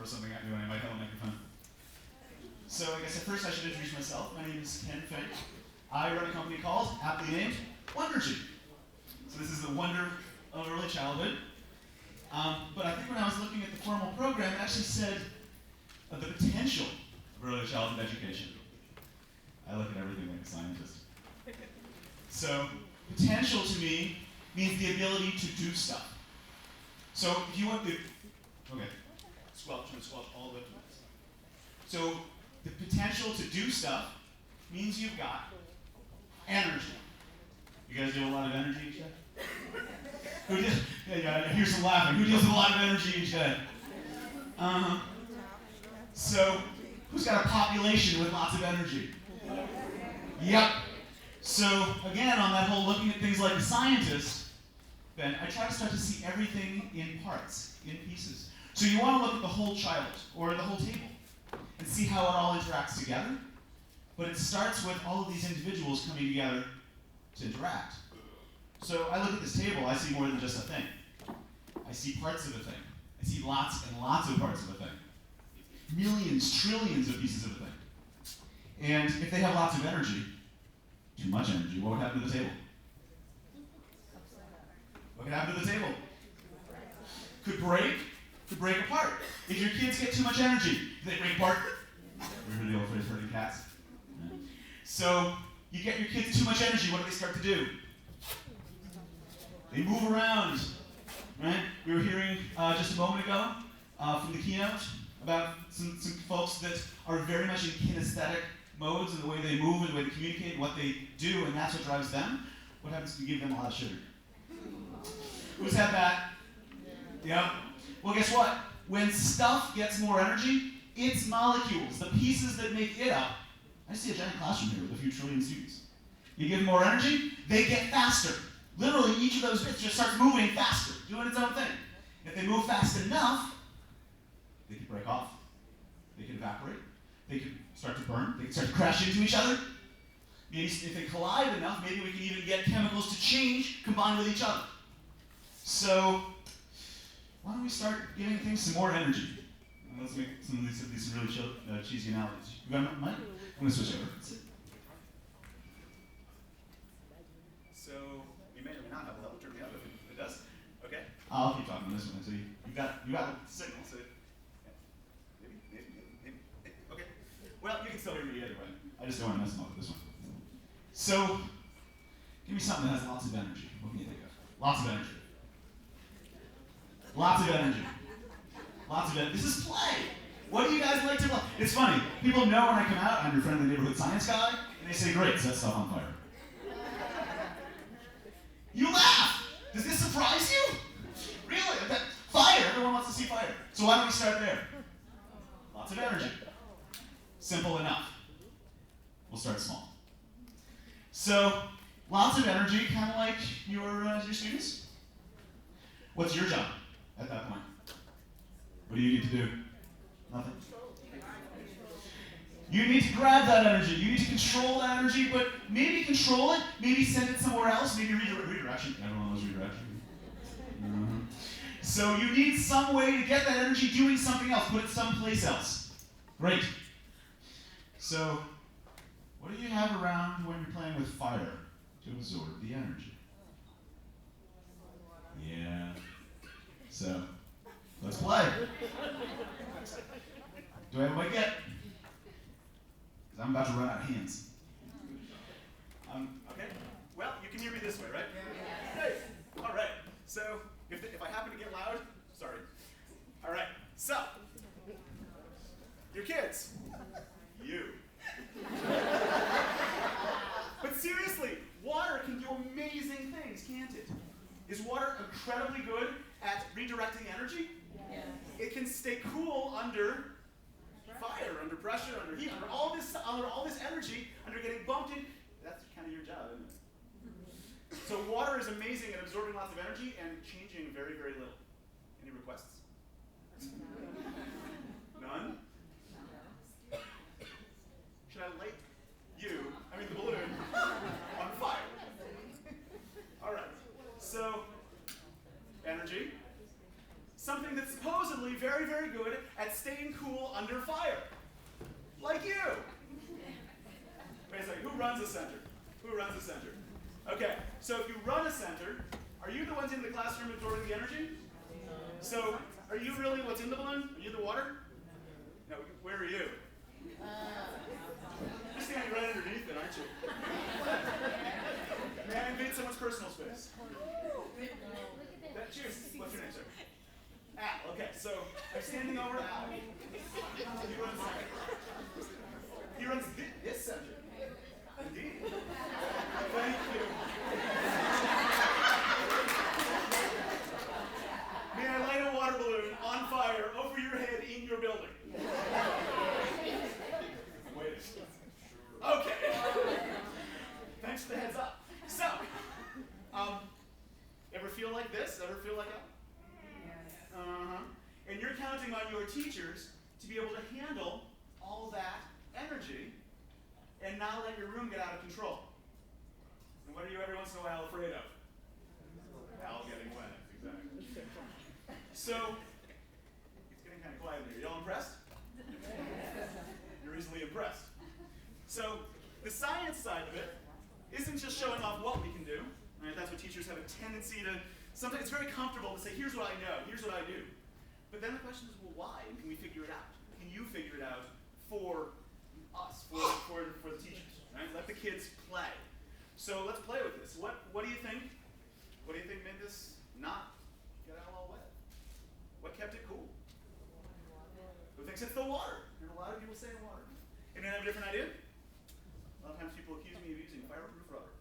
throw something at me when I might have a microphone. So I guess at first I should introduce myself. My name is Ken Fink. I run a company called, aptly named, Wondergy. So this is the wonder of early childhood. But I think when I was looking at the formal program, it actually said the potential of early childhood education. I look at everything like a scientist. So potential to me means the ability to do stuff. So if you want the, okay, squelch all the way up to this. So the potential to do stuff means you've got energy. You guys deal with a lot of energy each day? Who deals? Yeah, I hear some laughing. Who deals with a lot of energy each day? So who's got a population with lots of energy? Yep. So again, on that whole looking at things like a scientist, then I try to start to see everything in parts, in pieces. So you want to look at the whole child, or the whole table, and see how it all interacts together. But it starts with all of these individuals coming together to interact. So I look at this table, I see more than just a thing. I see parts of a thing. I see lots and lots of parts of a thing. Millions, trillions of pieces of a thing. And if they have lots of energy, too much energy, what would happen to the table? What could happen to the table? Could break apart. If your kids get too much energy, do they break apart? You heard the old phrase, herding cats? Yeah. So you get your kids too much energy, what do they start to do? They move around, right? We were hearing just a moment ago from the keynote about some folks that are very much in kinesthetic modes in the way they move and the way they communicate and what they do, and that's what drives them. What happens if you give them a lot of sugar? Who's had that? Yeah. Well, guess what? When stuff gets more energy, its molecules, the pieces that make it up, I see a giant classroom here with a few trillion students. You give them more energy, they get faster. Literally, each of those bits just starts moving faster, doing its own thing. If they move fast enough, they can break off, they can evaporate, they can start to burn, they can start to crash into each other. Maybe if they collide enough, maybe we can even get chemicals to change, combine with each other. So, why don't we start giving things some more energy? Let's make some of these really cheesy analogies. You got a mic? I'm going to switch over. So, you may or may not have a level. Turn me up if it does. Okay? I'll keep talking on this one until you got the signal. So, yeah. Maybe. Okay. Well, you can still hear me either way. I just don't want to mess them up with this one. So, give me something that has lots of energy. What can you think of? Lots of energy. Lots of energy. Lots of energy. This is play. What do you guys like to play? It's funny. People know when I come out, I'm your friendly neighborhood science guy, and they say, great, set stuff on fire. You laugh. Does this surprise you? Really? Fire. Everyone wants to see fire. So why don't we start there? Lots of energy. Simple enough. We'll start small. So, lots of energy, kind of like your students. What's your job at that point? What do you need to do? Nothing. You need to grab that energy. You need to control that energy, but maybe control it, maybe send it somewhere else, maybe redirection. Everyone knows redirection. Mm-hmm. So you need some way to get that energy doing something else, put it someplace else. Great. So, what do you have around when you're playing with fire to absorb the energy? Yeah. So, let's play. Do I have a mic yet? Because I'm about to run out of hands. Okay. Well, you can hear me this way, right? Hey. All right. So, if I happen to get loud, sorry. All right. So, your kids. You. But seriously, water can do amazing things, can't it? Is water incredibly good at redirecting energy? Yes. It can stay cool under fire, under pressure, under heat, under all this energy, under getting bumped in. That's kind of your job, isn't it? So water is amazing at absorbing lots of energy and changing very, very little. Any requests? None? Should I light the balloon, on fire? All right. So, energy. something that's supposedly very, very good at staying cool under fire. Like you. Wait a second, who runs a center? Who runs a center? Okay, so if you run a center, are you the ones in the classroom absorbing the energy? So, are you really what's in the balloon? Are you the water? No, where are you? You're standing right underneath it, aren't you? May I invade someone's personal space? Cheers. What's your name, sir? Al. Okay, so I'm standing over Al. He runs this center. Indeed. Thank you. May I light a water balloon on fire over your head in your building? Wait. Okay. Thanks for the heads up. So, ever feel like this? Ever feel like that? Uh-huh. And you're counting on your teachers to be able to handle all that energy and not let your room get out of control. And what are you every once in a while afraid of? Al getting wet, exactly. So, it's getting kind of quiet in here. Y'all impressed? You're easily impressed. So, the science side of it isn't just showing off what we can do. Right? That's what teachers have a tendency to, sometimes it's very comfortable to say, here's what I know, here's what I do. But then the question is, well, why? And can we figure it out? Can you figure it out for us, for the teachers? Right? Let the kids play. So let's play with this. What do you think? What do you think made this not get all wet? What kept it cool? Who thinks it's the water? And a lot of people say water. Anyone have a different idea? A lot of times people accuse me of using fireproof rubber.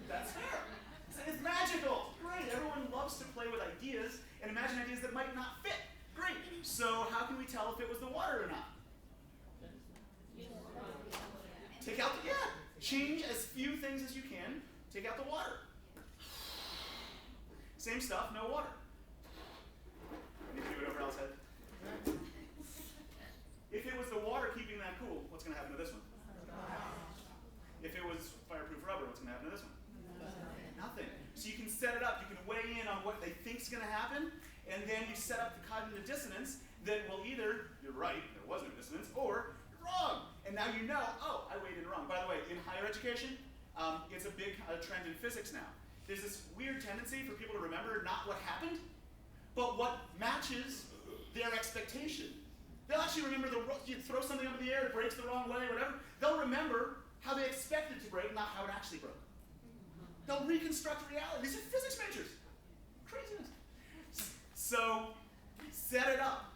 That's fair. It's magical. Great. Everyone loves to play with ideas and imagine ideas that might not fit. Great. So how can we tell if it was the water or not? Take out the, change as few things as you can. Take out the water. Same stuff, no water. I need to do it over Al's head. If it was the water keeping that cool, what's going to happen to this one? If it was fireproof rubber, what's going to happen to this one? Nothing. So you can set it up. You can weigh in on what they think is going to happen, and then you set up the cognitive dissonance that will either, you're right, there was no dissonance, or you're wrong. And now you know, oh, I weighed in wrong. By the way, in higher education, it's a big trend in physics now. There's this weird tendency for people to remember not what happened, but what matches their expectation. They'll actually remember you throw something up in the air, it breaks the wrong way, whatever. They'll remember how they expected to break, not how it actually broke. They'll reconstruct reality. These are physics majors. Craziness. So, set it up,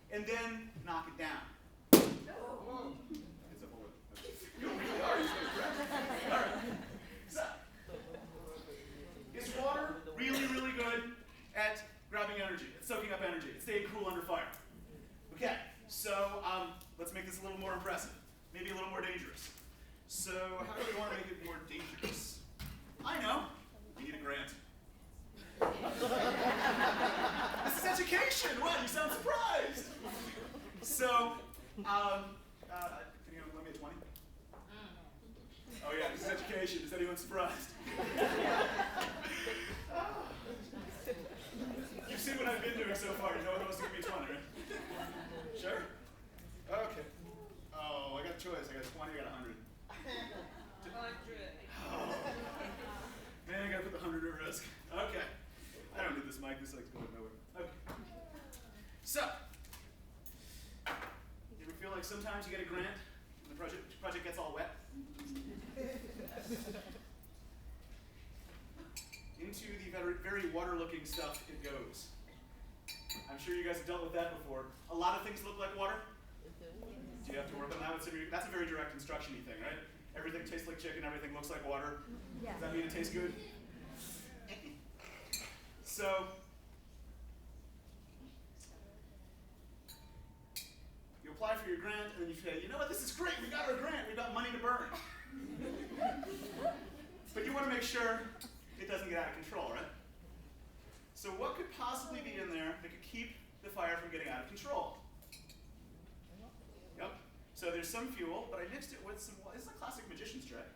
and then knock it down. It's a bullet. You really are. All right. So, is water really, really good at grabbing energy, at soaking up energy, at staying cool under fire? Okay, so let's make this a little more impressive, maybe a little more dangerous. So how do we want to make it more dangerous? I know, we need a grant. This is education. What? You sound surprised. So, can you let me a 20? Oh yeah, this is education. Is anyone surprised? You've seen what I've been doing so far. You know what else to give me 20, right? Sure? Okay. Oh, I got a choice. I got 20, I got 100. 100. Oh. Man, I gotta put the 100 at risk. Okay. I don't need this mic. This mic's going nowhere. Okay. So, you ever feel like sometimes you get a grant and the project gets all wet? Into the very water-looking stuff it goes. I'm sure you guys have dealt with that before. A lot of things look like water. Do you have to work on that? That's a very direct instruction-y thing, right? Everything tastes like chicken, everything looks like water. Yeah. Does that mean it tastes good? So, you apply for your grant, and then you say, you know what, this is great, we got our grant, we got money to burn. But you want to make sure it doesn't get out of control, right? So what could possibly be in there that could keep the fire from getting out of control? Yep. So there's some fuel, but I mixed it with some water. This is a classic magician's trick.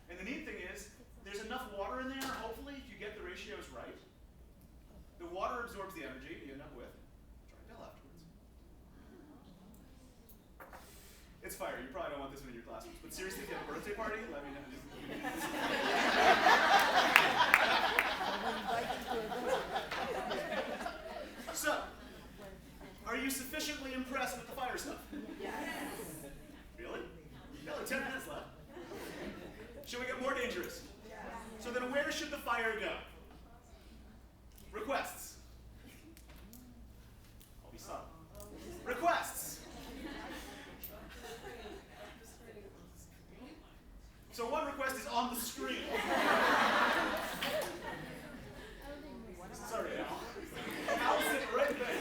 And the neat thing is, there's enough water in there, hopefully, if you get the ratio absorbs the energy, you end up with dry gel afterwards. It's fire. You probably don't want this one in your classrooms. But seriously, if you have a birthday party, let me know. So, are you sufficiently impressed with the fire stuff? Yes. Really? You got like 10 minutes left. Should we get more dangerous? Yes. So then where should the fire go? Requests. I'll be subtle. Requests. So one request is on the screen. Sorry, Al. Al's sitting right there.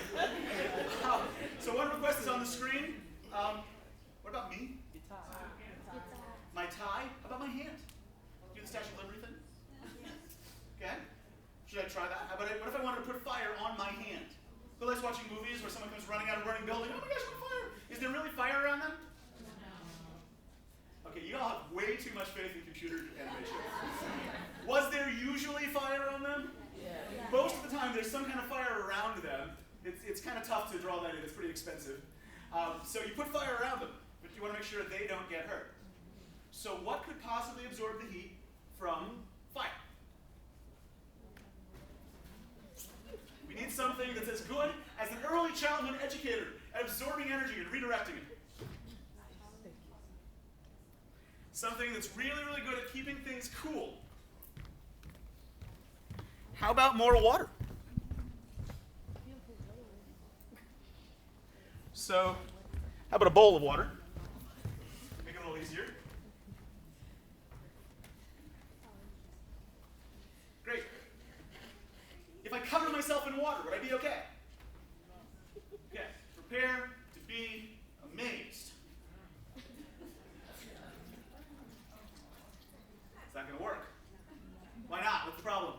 So one request is on the screen. What about me? My tie? How about my hand? Do the Statue of Liberty thing? Okay. Should I try that? What if I wanted to put fire on my hand? Who likes watching movies where someone comes running out of a burning building? Oh my gosh, what fire! Is there really fire around them? Okay, you all have way too much faith in computer animation. Was there usually fire on them? Yeah. Most of the time there's some kind of fire around them. It's kind of tough to draw that in, it's pretty expensive. So you put fire around them, but you want to make sure they don't get hurt. So what could possibly absorb the heat from fire? We need something that's as good as an early childhood educator at absorbing energy and redirecting it. Something that's really, really good at keeping things cool. How about more water? So, how about a bowl of water? Make it a little easier. Great. If I cover myself in water, would I be okay? Okay. Prepare to be amazed. It's not going to work. Why not? What's the problem?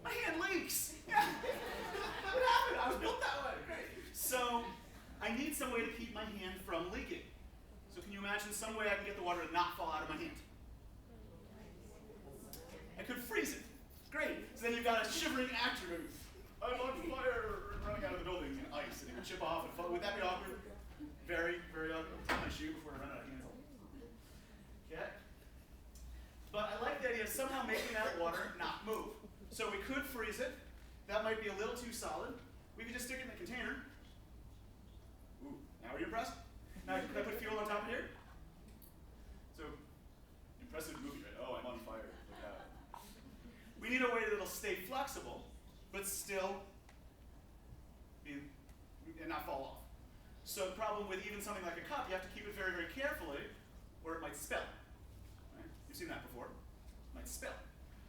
My hand leaks. Yeah. What happened? I was built that way. Great. So I need some way to keep my hand from leaking. So can you imagine some way I can get the water to not fall out of my hand? I could freeze it. Great. So then you've got a shivering actor who, I'm on fire, running out of the building in ice, and it would chip off and fall. Would that be awkward? Very, very awkward. I'll tie my shoe before I run out of hands. Okay? But I like the idea of somehow making that water not move. So we could freeze it. That might be a little too solid. We could just stick it in a container. Ooh, now are you impressed? Now could I put fuel on top of here? So, impressive movie, right? Oh, I'm on fire. Look out. We need a way that it'll stay flexible, but still and not fall off. So the problem with even something like a cup, you have to keep it very, very carefully, or it might spill. Right? You've seen that before. It might spill.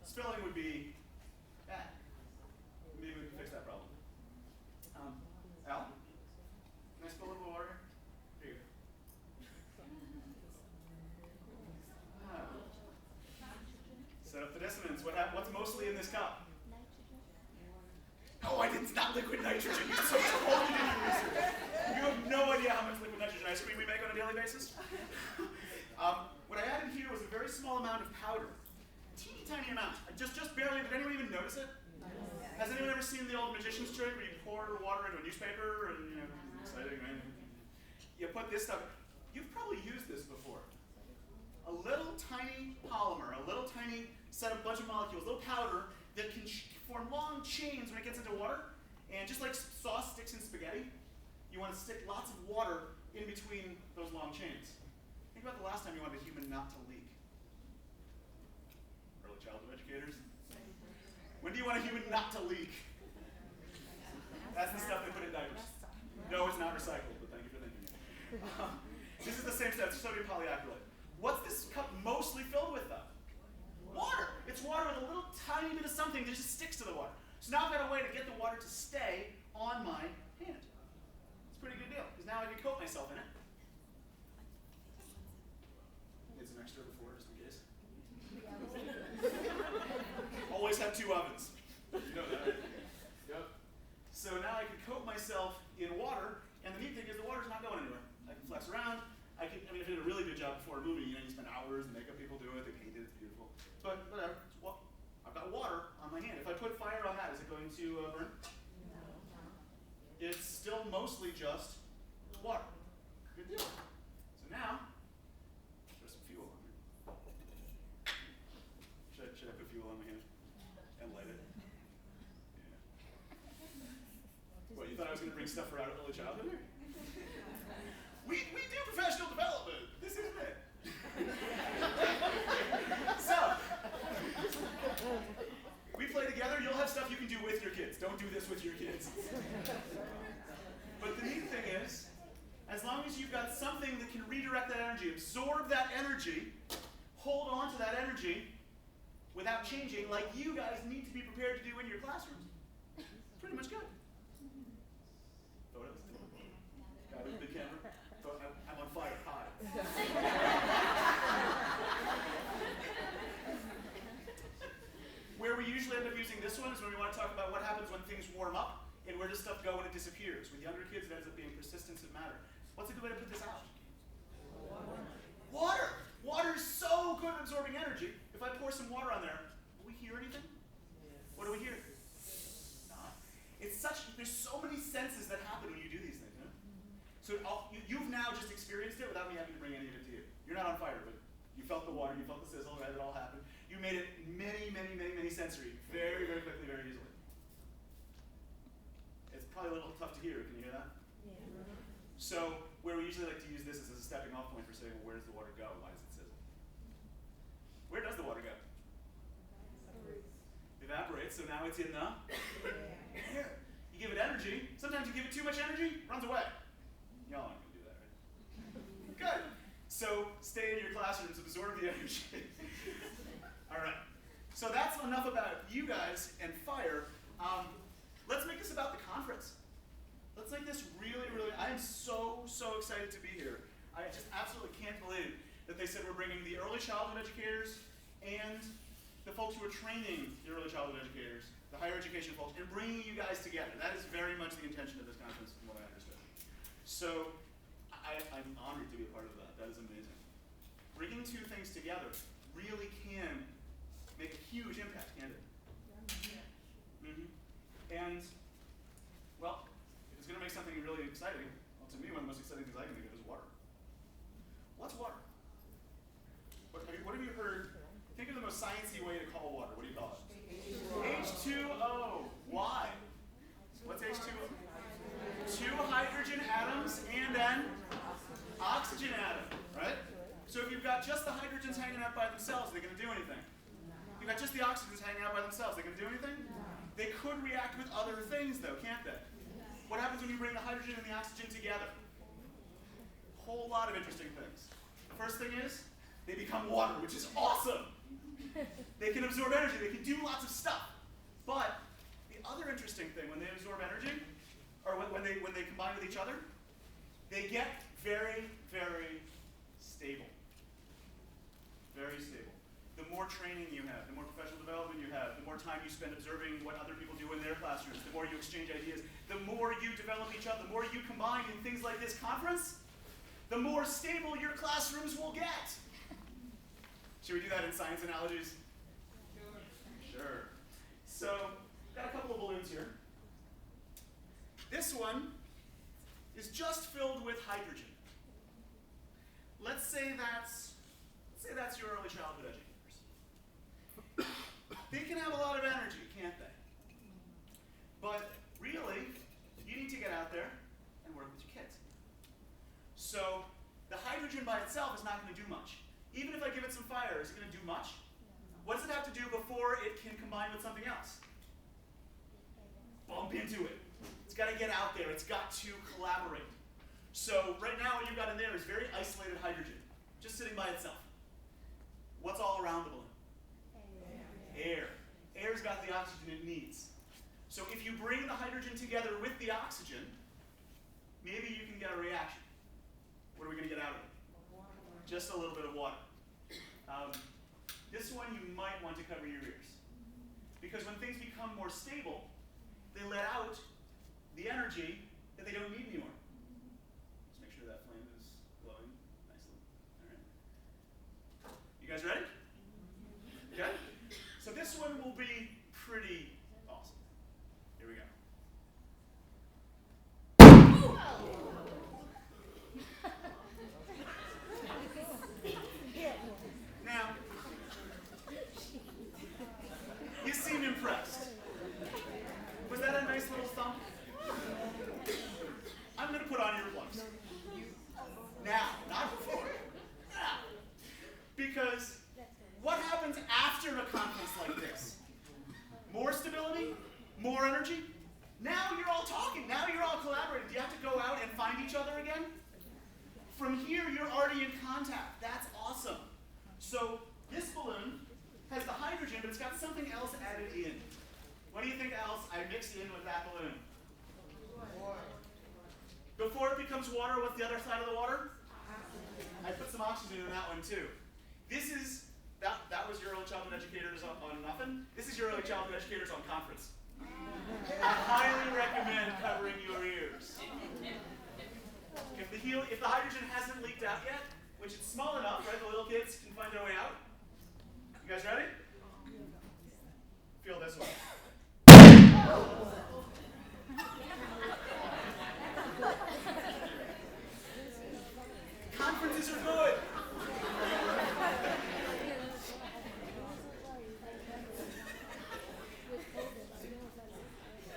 Spilling would be bad. Maybe we can fix that problem. Al? Can I spill a little water? Here you go. Set up the dissonance. What's mostly in this cup? Oh, it's not liquid nitrogen. You so totally did your research. You have no idea how much liquid nitrogen ice cream we make on a daily basis. What I added here was a very small amount of powder. Teeny tiny amount. Just barely. Did anyone even notice it? Has anyone ever seen the old magician's trick where you pour water into a newspaper and, exciting, right? You put this stuff. You've probably used this before. A little tiny polymer, a little tiny set of bunch of molecules, little powder that can form long chains when it gets into water. And just like sauce sticks in spaghetti, you want to stick lots of water in between those long chains. Think about the last time you wanted a human not to leak. Early childhood educators. When do you want a human not to leak? That's the stuff they put in diapers. No, it's not recycled, but thank you for thinking it. This is the same stuff, it's sodium polyacrylate. What's this cup mostly filled with, though? Water. It's water with a little tiny bit of something that just sticks to the water. So now I've got a way to get the water to stay on my hand. It's a pretty good deal, because now I can coat myself in it. Need some extra before, just in case. Always have two ovens. You know that, right? Yep. So now I can coat myself in water, and the neat thing is the water's not going anywhere. I can flex around. I mean, if I did a really good job before a movie, you spend hours, the makeup people do it, they paint it, it's beautiful. But whatever, I've got water on my hand. If I put fire on mostly just water. Good deal. So now, there's some fuel on here. Should I put fuel on my hand and light it? Yeah. What, you thought I was going to bring stuff for out of early childhood? We do professional development. This isn't it. So, we play together. You'll have stuff you can do with your kids. Don't do this with your kids. But the neat thing is, as long as you've got something that can redirect that energy, absorb that energy, hold on to that energy without changing, like you guys need to be prepared to do in your classrooms, it's pretty much good. Photos. Guy with the big camera. I'm on fire. Hi. Where we usually end up using this one is when we want to talk about what happens when things warm up and where does stuff go when it disappears. With younger kids, it ends up being persistence and matter. What's a good way to put this out? Water. Water is so good at absorbing energy. If I pour some water on there, will we hear anything? What do we hear? It's there's so many senses that happen when you do these things. You know? So you've now just experienced it without me having to bring any of it to you. You're not on fire, but you felt the water, you felt the sizzle, right? It all happened. You made it many sensory, very, very quickly, very easily. It's probably a little tough to hear. Can you hear that? Yeah. So where we usually like to use this is as a stepping off point for saying, well, where does the water go? Why does it sizzle? Where does the water go? Evaporates. So now it's in the air. You give it energy. Sometimes you give it too much energy, runs away. Y'all aren't going to do that, right? Good. So stay in your classrooms, absorb the energy. All right. So that's enough about you guys and fire. Let's make this about the conference. Let's make this really, I am so excited to be here. I just absolutely can't believe that they said we're bringing the early childhood educators and the folks who are training the early childhood educators, the higher education folks, and bringing you guys together. That is very much the intention of this conference from what I understood. So I'm honored to be a part of that. That is amazing. Bringing two things together really can make a huge impact, can't it? Mm-hmm. And, well, if it's going to make something really exciting, well, to me, one of the most exciting things I can think of is water. What's water? What have you heard? Think of the most sciencey way to call water. What do you call it? H2O. Why? What's H2O? Two hydrogen atoms and an oxygen atom, right? So if you've got just the hydrogens hanging out by themselves, are they going to do anything? If you've got just the oxygens hanging out by themselves, are they going to do anything? They could react with other things, though, can't they? What happens when you bring the hydrogen and the oxygen together? A whole lot of interesting things. The first thing is, they become water, which is awesome. They can absorb energy. They can do lots of stuff. But the other interesting thing, when they absorb energy, or when they combine with each other, they get very stable. Very stable. The more training you have, the more professional development you have, the more time you spend observing what other people do in their classrooms, the more you exchange ideas, the more you develop each other, the more you combine in things like this conference, the more stable your classrooms will get. Should we do that in science analogies? Sure. So, got a couple of balloons here. This one is just filled with hydrogen. Let's say that's your early childhood educators. They can have a lot of energy, can't they? But really, you need to get out there and work with your kids. So the hydrogen by itself is not going to do much. Even if I give it some fire, is it going to do much? What does it have to do before it can combine with something else? Bump into it. It's got to get out there. It's got to collaborate. So right now what you've got in there is very isolated hydrogen, just sitting by itself. What's all around the balloon? Air. Air's got the oxygen it needs. So if you bring the hydrogen together with the oxygen, maybe you can get a reaction. What are we going to get out of it? Just a little bit of water. This one you might want to cover your ears. Because when things become more stable, they let out the energy that they don't need anymore. Just make sure that flame is glowing nicely. All right. You guys ready? Okay? So this one will be pretty awesome. Here we go. added in. What do you think else I mixed in with that balloon? Water. Before it becomes water, what's the other side of the water? I put some oxygen in that one too. This is, that was your early childhood educators on nothing. This is your early childhood educators on conference. I highly recommend covering your ears. If the hydrogen hasn't leaked out yet, which it's small enough, right, the little kids can find their way out. You guys ready? Feel this one. Conferences are good.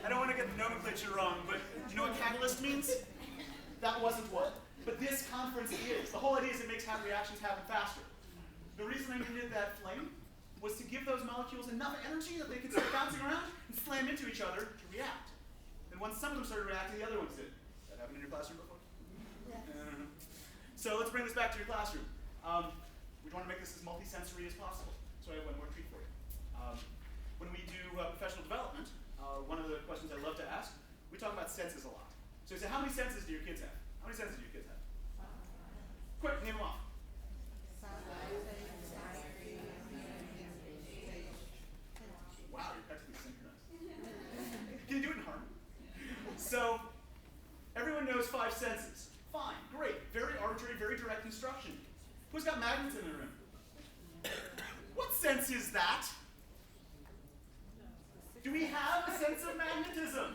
I don't want to get the nomenclature wrong, but do you know what catalyst means? That wasn't one. But this conference is. The whole idea is it makes reactions happen faster. The reason I needed that flame was to give those molecules enough energy that they could start bouncing around and slam into each other to react. And once some of them started reacting, the other ones did. That happened in your classroom before? Yes. So let's bring this back to your classroom. We want to make this as multisensory as possible. So I have one more treat for you. When we do professional development, one of the questions I love to ask, we talk about senses a lot. So you say, how many senses do your kids have? How many senses do your kids have? Quick, name them off. Wow, you're practically synchronized. Can you do it in harmony? So, everyone knows 5 senses. Fine, great, very arbitrary, very direct instruction. Who's got magnets in the room? What sense is that? Do we have a sense of magnetism?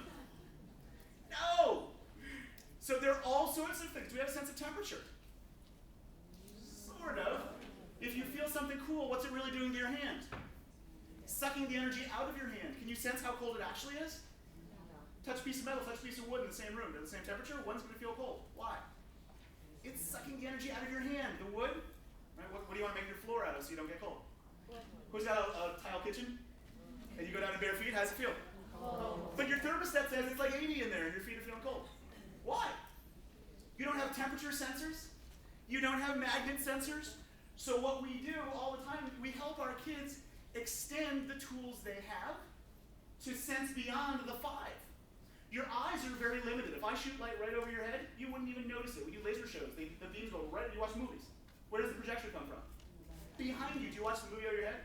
No! So there are all sorts of things. Do we have a sense of temperature? Sort of. If you feel something cool, what's it really doing to your hand? Sucking the energy out of your hand. Can you sense how cold it actually is? Touch a piece of metal, touch a piece of wood in the same room. They're the same temperature, one's going to feel cold. Why? It's sucking the energy out of your hand. The wood, right? What do you want to make your floor out of so you don't get cold? Who's got a tile kitchen? And you go down in bare feet, how does it feel? Cold. But your thermostat says it's like 80 in there and your feet are feeling cold. Why? You don't have temperature sensors. You don't have magnet sensors. So what we do all the time, we help our kids extend the tools they have to sense beyond the 5. Your eyes are very limited. If I shoot light right over your head, you wouldn't even notice it. We do laser shows. The beams go right, you watch movies. Where does the projector come from? Behind you. Do you watch the movie over your head?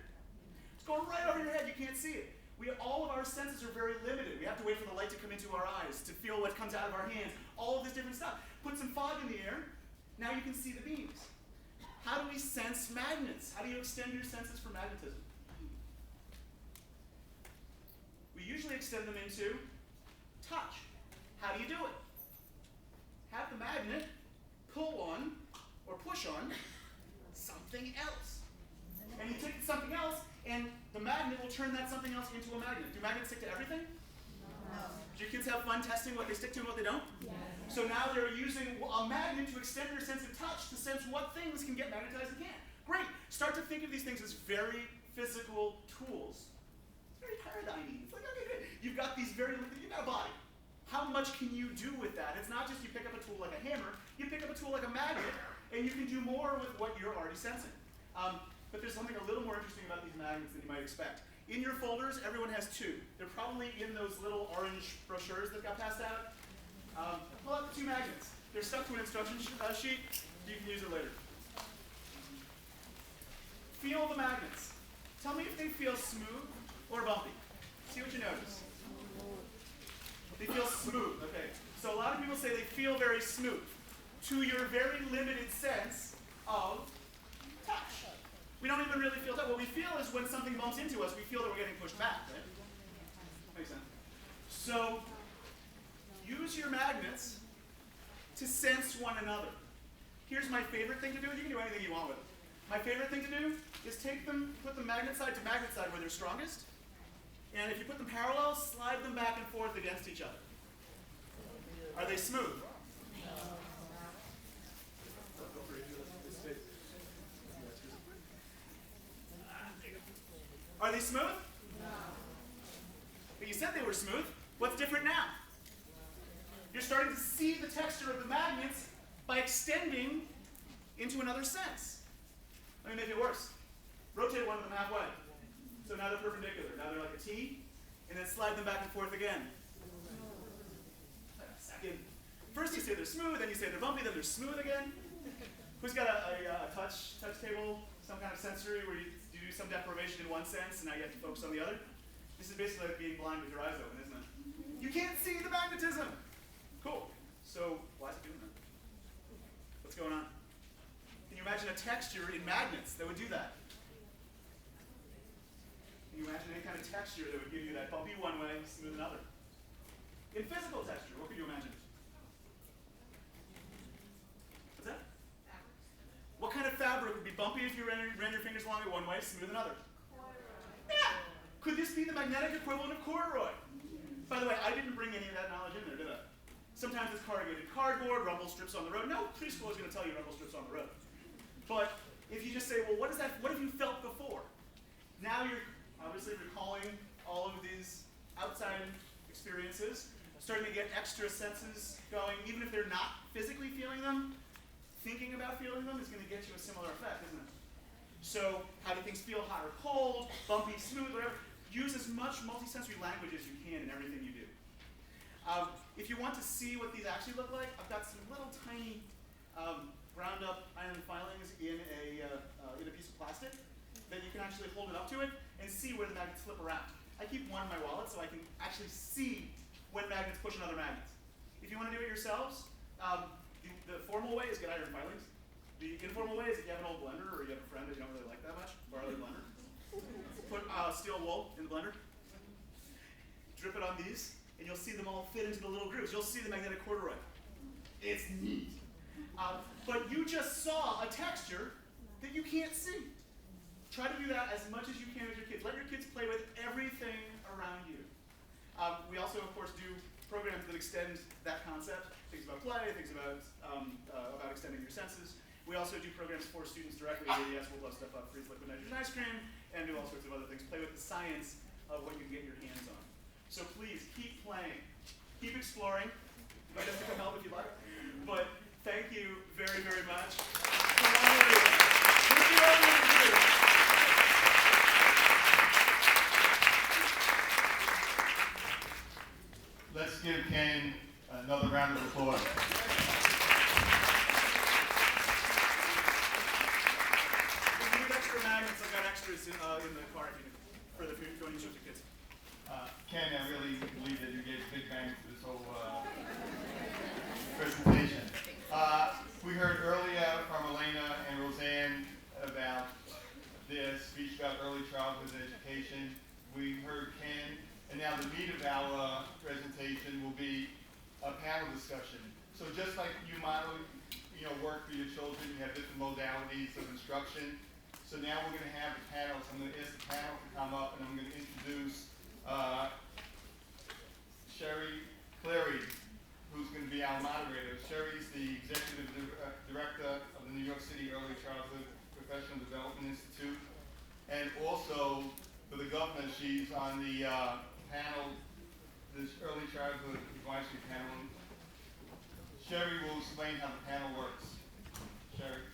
It's going right over your head. You can't see it. All of our senses are very limited. We have to wait for the light to come into our eyes to feel what comes out of our hands. All of this different stuff. Put some fog in the air. Now you can see the beams. How do we sense magnets? How do you extend your senses for magnetism? We usually extend them into touch. How do you do it? Have the magnet pull on or push on something else. And you take something else, and the magnet will turn that something else into a magnet. Do magnets stick to everything? No. Do your kids have fun testing what they stick to and what they don't? Yes. So now they're using a magnet to extend their sense of touch to sense what things can get magnetized and can't. Great. Start to think of these things as very physical tools. It's very paradigm-y. It's like, okay, good. You've got these you've got a body. How much can you do with that? It's not just you pick up a tool like a hammer. You pick up a tool like a magnet, and you can do more with what you're already sensing. But there's something a little more interesting about these magnets than you might expect. In your folders, everyone has 2. They're probably in those little orange brochures that got passed out. Pull out the 2 magnets. They're stuck to an instruction sheet. You can use it later. Feel the magnets. Tell me if they feel smooth or bumpy. See what you notice. They feel smooth. Okay. So a lot of people say they feel very smooth. To your very limited sense of touch. We don't even really feel touch. What we feel is when something bumps into us, we feel that we're getting pushed back, right? Makes sense. So use your magnets to sense one another. Here's my favorite thing to do. You can do anything you want with it. My favorite thing to do is take them, put them magnet side to magnet side where they're strongest. And if you put them parallel, slide them back and forth against each other. Are they smooth? Are they smooth? No. But you said they were smooth. What's different now? You're starting to see the texture of the magnets by extending into another sense. Let me make it worse. Rotate one of them halfway. So now they're perpendicular. Now they're like a T, and then slide them back and forth again. Second. First you say they're smooth, then you say they're bumpy, then they're smooth again. Who's got a touch table, some kind of sensory where you do some deprivation in one sense, and now you have to focus on the other? This is basically like being blind with your eyes open, isn't it? You can't see the magnetism. Cool. So why is it doing that? What's going on? Can you imagine a texture in magnets that would do that? Can you imagine any kind of texture that would give you that bumpy one way, smooth another? In physical texture, what could you imagine? What's that? What kind of fabric would be bumpy if you ran your fingers along it one way, smooth another? Yeah! Could this be the magnetic equivalent of corduroy? By the way, I didn't bring any of that knowledge in there, did I? Sometimes it's corrugated cardboard, rumble strips on the road. No preschool is going to tell you rumble strips on the road. But if you just say, well, what have you felt before? Now you're obviously recalling all of these outside experiences, starting to get extra senses going, even if they're not physically feeling them. Thinking about feeling them is going to get you a similar effect, isn't it? So how do things feel, hot or cold, bumpy, smooth, whatever? Use as much multisensory language as you can in everything you do. If you want to see what these actually look like, I've got some little tiny ground up iron filings in a piece of plastic that you can actually hold it up to it and see where the magnets flip around. I keep one in my wallet so I can actually see when magnets push another magnet. If you want to do it yourselves, the formal way is get iron filings. The informal way is if you have an old blender or you have a friend that you don't really like that much, borrow their blender. Put steel wool in the blender. Drip it on these, and you'll see them all fit into the little grooves. You'll see the magnetic corduroy. It's neat. But you just saw a texture that you can't see. Try to do that as much as you can with your kids. Let your kids play with everything around you. We also, of course, do programs that extend that concept. Things about play, things about extending your senses. We also do programs for students directly at ADS. We'll blow stuff up, freeze liquid nitrogen ice cream, and do all sorts of other things. Play with the science of what you can get your hands on. So please, keep playing. Keep exploring. You might have to come help if you like. But thank you very, very much. Let's give Ken another round of applause. If you need extra magnets, I've got extras in the car if you need, for the food going to show your kids. Ken, I really believe that you gave big bang to this whole presentation. We heard earlier from Elena and Roseanne about their speech about early childhood education. We heard Ken, and now the meat of our presentation will be a panel discussion. So just like you model, work for your children, you have different modalities of instruction. So now we're going to have the panel. So I'm going to ask the panel to come up, and I'm going to introduce Sherry Clary, who's going to be our moderator. Sherry's the Executive Director of the New York City Early Childhood Professional Development Institute. And also, for the governor, she's on the panel, this Early Childhood Advisory Panel. Sherry will explain how the panel works. Sherry.